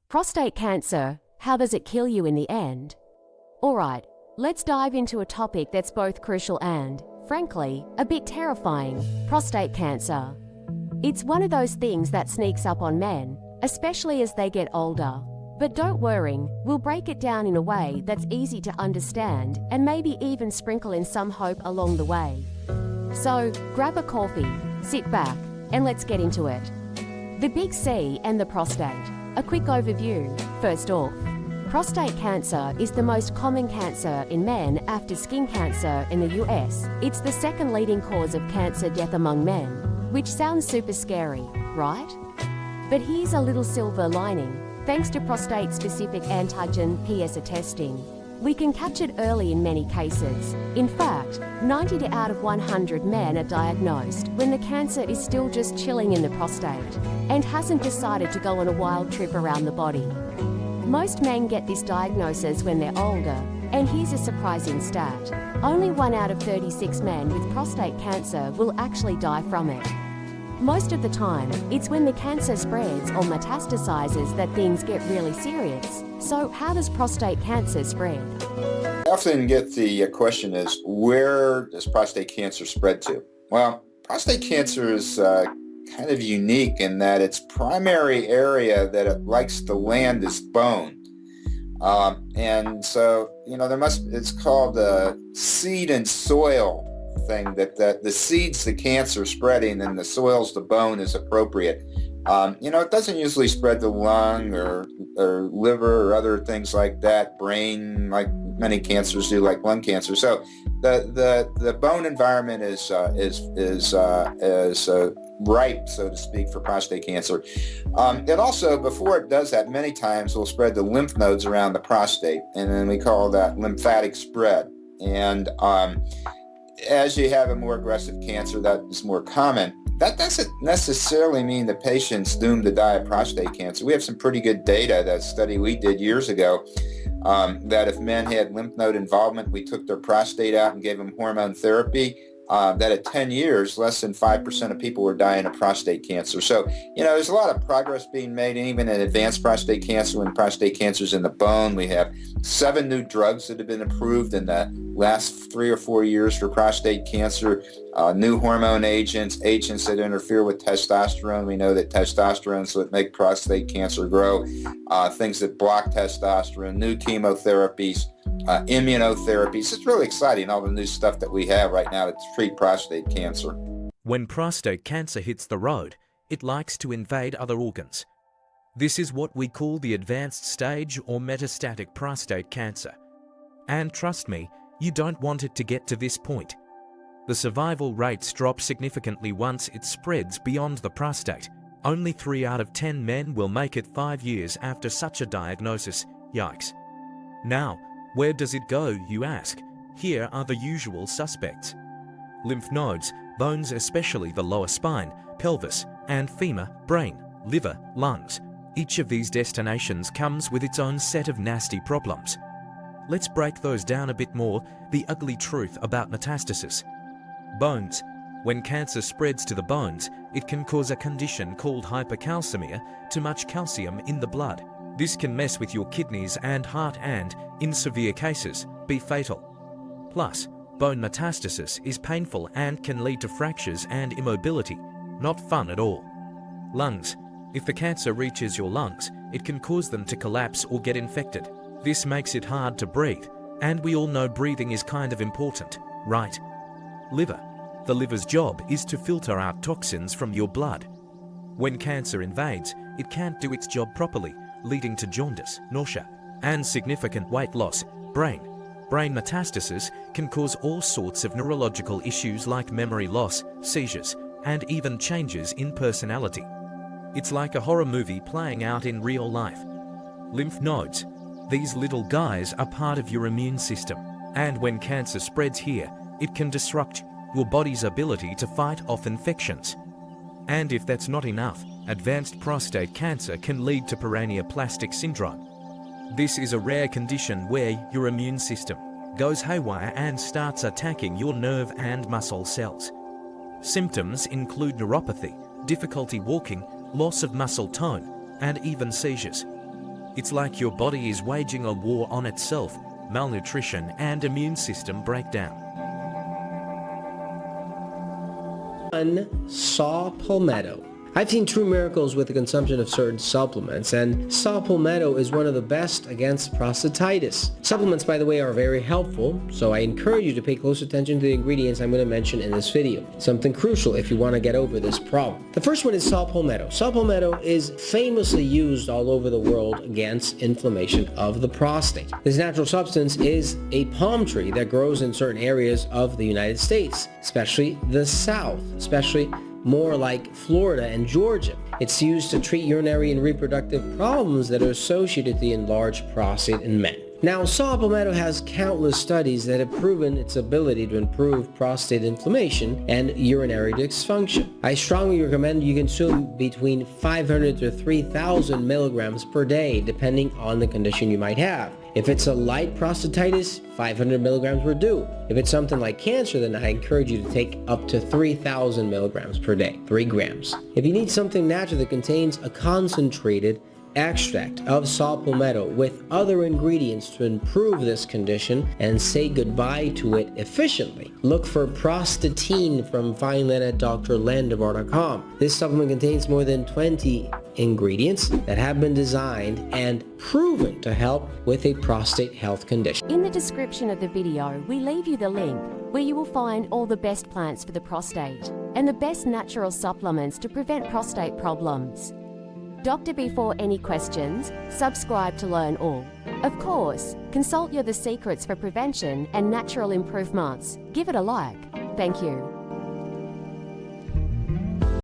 Prostate cancer, how does it kill you in the end? Alright, let's dive into a topic that's both crucial and, frankly, a bit terrifying: prostate cancer. It's one of those things that sneaks up on men, especially as they get older. But don't worry, we'll break it down in a way that's easy to understand and maybe even sprinkle in some hope along the way. So, grab a coffee, sit back, and let's get into it. The big C and the prostate. A quick overview. First off, prostate cancer is the most common cancer in men after skin cancer in the US. It's the second leading cause of cancer death among men, which sounds super scary, right? But here's a little silver lining. Thanks to prostate-specific antigen PSA testing, we can catch it early in many cases. In fact, 90 out of 100 men are diagnosed when the cancer is still just chilling in the prostate and hasn't decided to go on a wild trip around the body. Most men get this diagnosis when they're older, and here's a surprising stat: only 1 out of 36 men with prostate cancer will actually die from it. Most of the time, it's when the cancer spreads or metastasizes that things get really serious. So how does prostate cancer spread? I often get the question is, where does prostate cancer spread to? Well, prostate cancer is kind of unique in that its primary area that it likes to land is bone. And so, it's called the seed and soil thing, that the seed's the cancer spreading and the soil's the bone is appropriate. It doesn't usually spread to lung or liver or other things like that, brain, like many cancers do, like lung cancer. So the bone environment is ripe, so to speak, for prostate cancer. It also, before it does that, many times will spread the lymph nodes around the prostate, and then we call that lymphatic spread. And as you have a more aggressive cancer, that is more common. That doesn't necessarily mean the patient's doomed to die of prostate cancer. We have some pretty good data, that study we did years ago, that if men had lymph node involvement, we took their prostate out and gave them hormone therapy, that at 10 years, less than 5% of people were dying of prostate cancer. So, there's a lot of progress being made, and even in advanced prostate cancer, when prostate cancer is in the bone. We have 7 new drugs that have been approved in the last 3 or 4 years for prostate cancer, new hormone agents that interfere with testosterone. We know that testosterone is what makes prostate cancer grow, things that block testosterone, new chemotherapies, immunotherapies. It's really exciting, all the new stuff that we have right now to treat prostate cancer. When prostate cancer hits the road, it likes to invade other organs. This is what we call the advanced stage or metastatic prostate cancer. And trust me, you don't want it to get to this point. The survival rates drop significantly once it spreads beyond the prostate. Only 3 out of 10 men will make it 5 years after such a diagnosis. Yikes. Now, where does it go, you ask? Here are the usual suspects: lymph nodes, bones, especially the lower spine, pelvis, and femur, brain, liver, lungs. Each of these destinations comes with its own set of nasty problems. Let's break those down a bit more. The ugly truth about metastasis. Bones. When cancer spreads to the bones, it can cause a condition called hypercalcemia, too much calcium in the blood. This can mess with your kidneys and heart and, in severe cases, be fatal. Plus, bone metastasis is painful and can lead to fractures and immobility. Not fun at all. Lungs. If the cancer reaches your lungs, it can cause them to collapse or get infected. This makes it hard to breathe, and we all know breathing is kind of important, right? Liver. The liver's job is to filter out toxins from your blood. When cancer invades, it can't do its job properly, leading to jaundice, nausea, and significant weight loss. Brain. Brain metastasis can cause all sorts of neurological issues like memory loss, seizures, and even changes in personality. It's like a horror movie playing out in real life. Lymph nodes. These little guys are part of your immune system, and when cancer spreads here, it can disrupt your body's ability to fight off infections. And if that's not enough, advanced prostate cancer can lead to paraneoplastic syndrome. This is a rare condition where your immune system goes haywire and starts attacking your nerve and muscle cells. Symptoms include neuropathy, difficulty walking, loss of muscle tone, and even seizures. It's like your body is waging a war on itself, malnutrition and immune system breakdown. Saw palmetto. I've seen true miracles with the consumption of certain supplements, and saw palmetto is one of the best against prostatitis. Supplements, by the way, are very helpful, so I encourage you to pay close attention to the ingredients I'm going to mention in this video. Something crucial if you want to get over this problem. The first one is saw palmetto. Saw palmetto is famously used all over the world against inflammation of the prostate. This natural substance is a palm tree that grows in certain areas of the United States, especially the South, especially more like Florida and Georgia. It's used to treat urinary and reproductive problems that are associated with the enlarged prostate in men. Now, saw palmetto has countless studies that have proven its ability to improve prostate inflammation and urinary dysfunction. I strongly recommend you consume between 500 to 3,000 milligrams per day, depending on the condition you might have. If it's a light prostatitis, 500 milligrams will do. If it's something like cancer, then I encourage you to take up to 3,000 milligrams per day, 3 grams. If you need something natural that contains a concentrated extract of saw palmetto with other ingredients to improve this condition and say goodbye to it efficiently, look for Prostatine from Fineland at drlandevar.com. This supplement contains more than 20 ingredients that have been designed and proven to help with a prostate health condition. In the description of the video, we leave you the link where you will find all the best plants for the prostate and the best natural supplements to prevent prostate problems. Doctor before any questions, subscribe to learn all. Of course, consult your The Secrets for Prevention and Natural Improvements. Give it a like. Thank you.